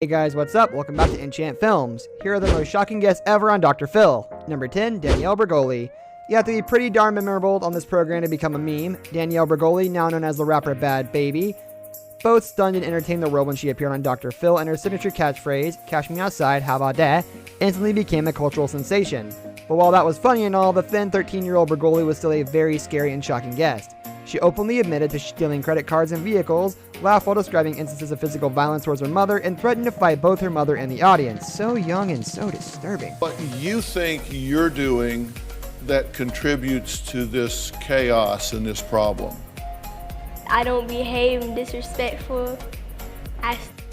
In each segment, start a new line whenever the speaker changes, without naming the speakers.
Hey guys, what's up? Welcome back to Enchant Films. Here are the most shocking guests ever on Dr. Phil. Number 10, Danielle Bregoli. You have to be pretty darn memorable on this program to become a meme. Danielle Bregoli, now known as the rapper Bad Baby, both stunned and entertained the world when she appeared on Dr. Phil, and her signature catchphrase, "Cash me outside, how about that?" instantly became a cultural sensation. But while that was funny and all, the thin 13-year-old Bregoli was still a very scary and shocking guest. She openly admitted to stealing credit cards and vehicles, laughed while describing instances of physical violence towards her mother, and threatened to fight both her mother and the audience. So young and so disturbing.
What you think you're doing that contributes to this chaos and this problem?
I don't behave disrespectful.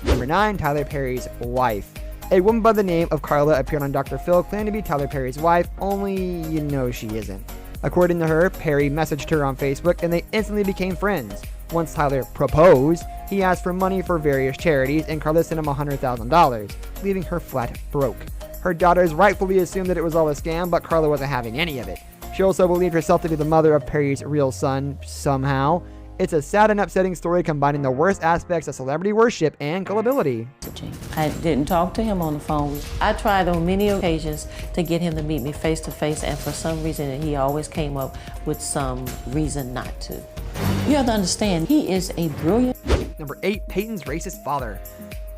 Number 9, Tyler Perry's wife. A woman by the name of Carla appeared on Dr. Phil, claiming to be Tyler Perry's wife, only you know she isn't. According to her, Perry messaged her on Facebook and they instantly became friends. Once Tyler proposed, he asked for money for various charities and Carla sent him $100,000, leaving her flat broke. Her daughters rightfully assumed that it was all a scam, but Carla wasn't having any of it. She also believed herself to be the mother of Perry's real son, somehow. It's a sad and upsetting story combining the worst aspects of celebrity worship and gullibility.
I didn't talk to him on the phone. I tried on many occasions to get him to meet me face to face, and for some reason he always came up with some reason not to. You have to understand, he is a brilliant...
Number 8, Peyton's racist father.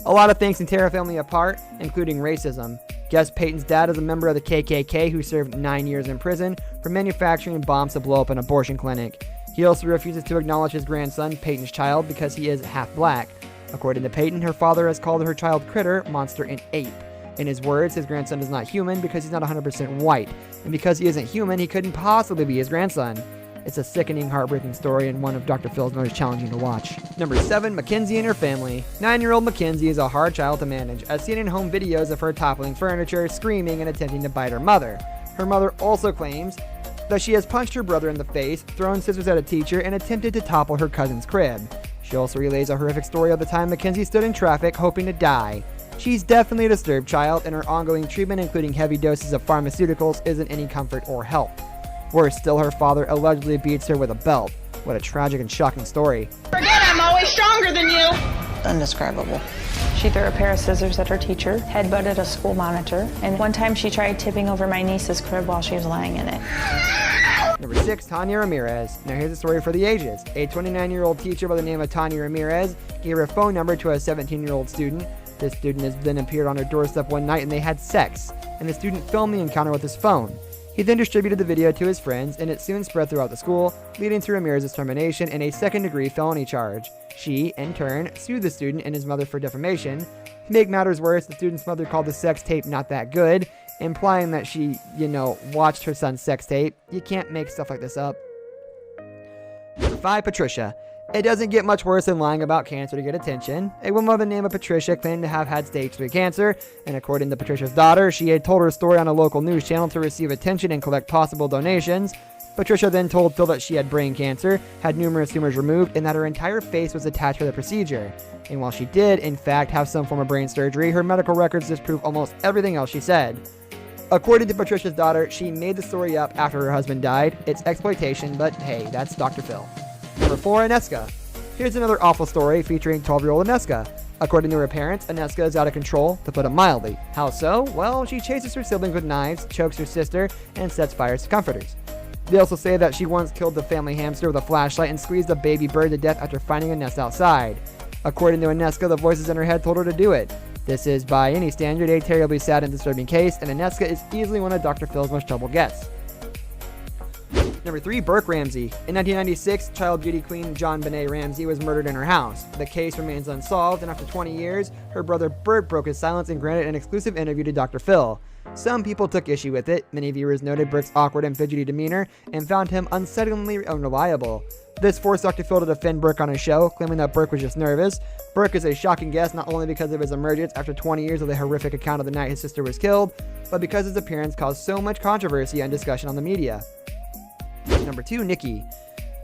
A lot of things can tear a family apart, including racism. Guess Peyton's dad is a member of the KKK who served 9 years in prison for manufacturing bombs to blow up an abortion clinic. He also refuses to acknowledge his grandson, Peyton's child, because he is half black. According to Peyton, her father has called her child critter, monster, and ape. In his words, his grandson is not human because he's not 100% white. And because he isn't human, he couldn't possibly be his grandson. It's a sickening, heartbreaking story and one of Dr. Phil's most challenging to watch. Number 7, McKenzie and Her Family. 9-year-old McKenzie is a hard child to manage, as seen in home videos of her toppling furniture, screaming, and attempting to bite her mother. Her mother also claims that she has punched her brother in the face, thrown scissors at a teacher, and attempted to topple her cousin's crib. She also relays a horrific story of the time McKenzie stood in traffic hoping to die. She's definitely a disturbed child, and her ongoing treatment, including heavy doses of pharmaceuticals, isn't any comfort or help. Worse still, her father allegedly beats her with a belt. What a tragic and shocking story.
Forget I'm always stronger than you!
Indescribable.
She threw a pair of scissors at her teacher, headbutted a school monitor, and one time she tried tipping over my niece's crib while she was lying in it.
Number 6, Tanya Ramirez. Now here's a story for the ages. A 29-year-old teacher by the name of Tanya Ramirez gave her phone number to a 17-year-old student. This student has then appeared on her doorstep one night and they had sex, and the student filmed the encounter with his phone. He then distributed the video to his friends, and it soon spread throughout the school, leading to Ramirez's termination and a second-degree felony charge. She, in turn, sued the student and his mother for defamation. To make matters worse, the student's mother called the sex tape not that good, implying that she, watched her son's sex tape. You can't make stuff like this up. Number 5, Patricia. It doesn't get much worse than lying about cancer to get attention. A woman by the name of Patricia claimed to have had stage 3 cancer, and according to Patricia's daughter, she had told her story on a local news channel to receive attention and collect possible donations. Patricia then told Phil that she had brain cancer, had numerous tumors removed, and that her entire face was attached for the procedure. And while she did, in fact, have some form of brain surgery, her medical records disprove almost everything else she said. According to Patricia's daughter, she made the story up after her husband died. It's exploitation, but hey, that's Dr. Phil. Number 4, Eska. Here's another awful story featuring 12-year-old Eska. According to her parents, Eska is out of control, to put it mildly. How so? Well, she chases her siblings with knives, chokes her sister, and sets fires to comforters. They also say that she once killed the family hamster with a flashlight and squeezed a baby bird to death after finding a nest outside. According to Eska, the voices in her head told her to do it. This is, by any standard, a terribly sad and disturbing case, and Eska is easily one of Dr. Phil's most troubled guests. Number 3, Burke Ramsey. In 1996, child beauty queen JonBenet Ramsey was murdered in her house. The case remains unsolved, and after 20 years, her brother Burke broke his silence and granted an exclusive interview to Dr. Phil. Some people took issue with it. Many viewers noted Burke's awkward and fidgety demeanor and found him unsettlingly unreliable. This forced Dr. Phil to defend Burke on his show, claiming that Burke was just nervous. Burke is a shocking guest not only because of his emergence after 20 years of the horrific account of the night his sister was killed, but because his appearance caused so much controversy and discussion on the media. Number 2, Nikki.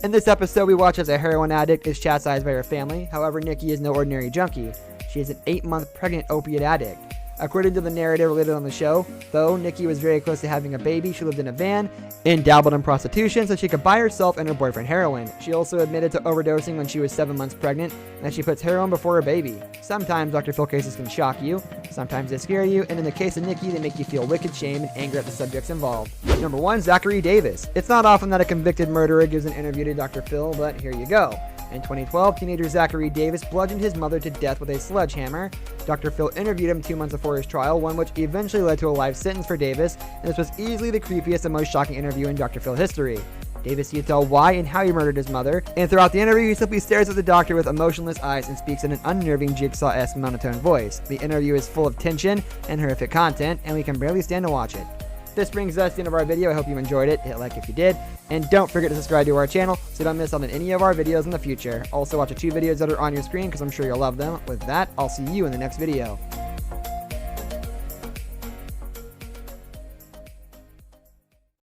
In this episode, we watch as a heroin addict is chastised by her family. However, Nikki is no ordinary junkie. She is an 8-month pregnant opiate addict. According to the narrative related on the show, though Nikki was very close to having a baby, she lived in a van and dabbled in prostitution so she could buy herself and her boyfriend heroin. She also admitted to overdosing when she was 7 months pregnant, and that she puts heroin before her baby. Sometimes Dr. Phil cases can shock you, sometimes they scare you, and in the case of Nikki, they make you feel wicked shame and anger at the subjects involved. Number 1, Zachary Davis. It's not often that a convicted murderer gives an interview to Dr. Phil, but here you go. In 2012, teenager Zachary Davis bludgeoned his mother to death with a sledgehammer. Dr. Phil interviewed him 2 months before his trial, one which eventually led to a life sentence for Davis, and this was easily the creepiest and most shocking interview in Dr. Phil history. Davis detailed why and how he murdered his mother, and throughout the interview he simply stares at the doctor with emotionless eyes and speaks in an unnerving Jigsaw-esque monotone voice. The interview is full of tension and horrific content, and we can barely stand to watch it. This brings us to the end of our video. I hope you enjoyed it. Hit like if you did. And don't forget to subscribe to our channel so you don't miss out on any of our videos in the future. Also watch the 2 videos that are on your screen because I'm sure you'll love them. With that, I'll see you in the next video.